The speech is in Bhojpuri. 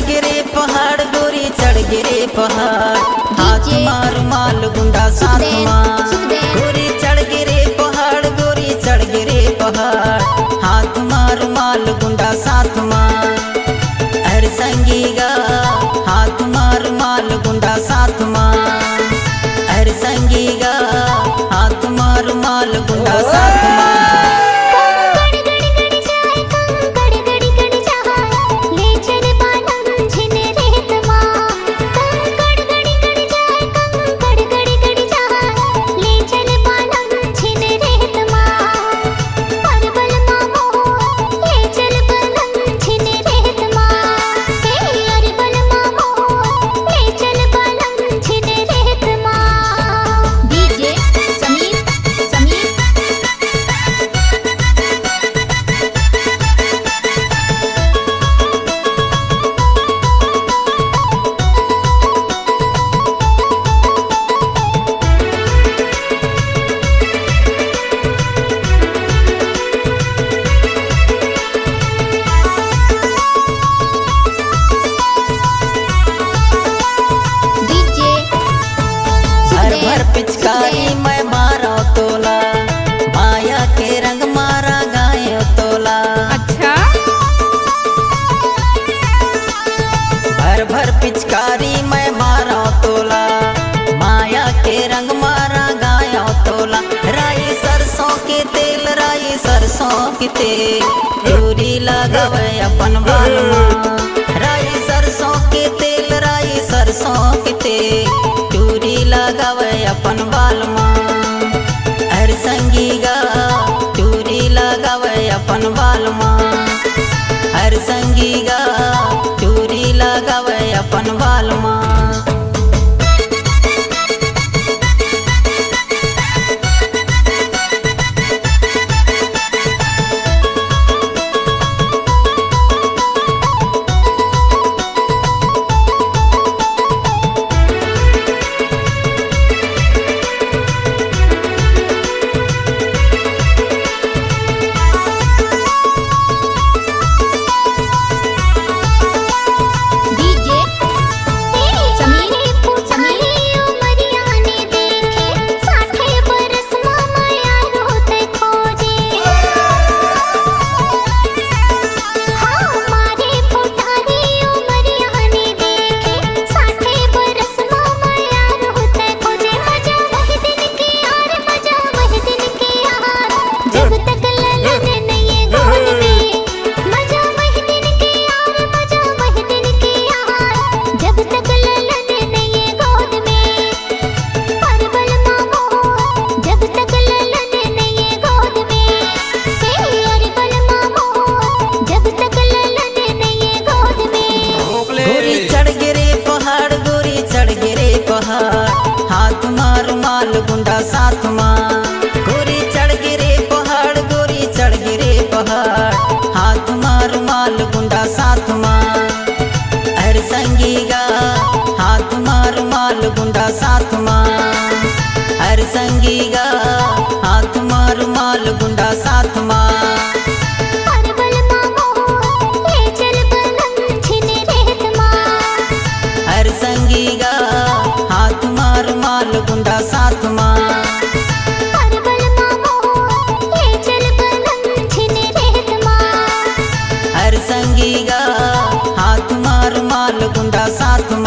गिरे पहाड़ गोरी चढ़ गिरे पहाड़, हाथ मार माल गुंडा साथ मार। गोरी चढ़ गिरे पहाड़ गोरी चढ़ गिरे पहाड़, हाथ मार माल गुंडा साथ मार। हर संगी गा हाथ मार माल गुंडा साथ मार। हर संगी गा हाथ मार माल गुंडा साथ मार। पिचकारी मैं मारा तोला, माया के रंग मारा गायो तोला। अच्छा भर भर पिचकारी मैं मारा तोला, माया के रंग मारा गायो तोला। राई सरसों के तेल राई सरसों के तेल, चूड़ी लगावे अपन बाल माँ। राई सरसों के तेल राई सरसों के तेल, चूड़ी लगावे अपन बाल माँ। हर संगी गा चूड़ी लगावे अपन बाल माँ। हर संगी गा चूड़ी लगावे अपन बाल माँ। हाथ मार माल गुंडा साथ मार। गोरी चढ़ गिरे पहाड़ गोरी चढ़ गिरे पहाड़, हाथ मार माल गुंडा साथ मार। हर संगी गा हाथ मार माल गुंडा साथ मार। हर संगी गा हाथ मार माल गुंडा साथ मार। हर संगी गा हाथ मार माल गुंडा साथ मार। हर संगी गा हाथ मार माल गुंडा साथ मार।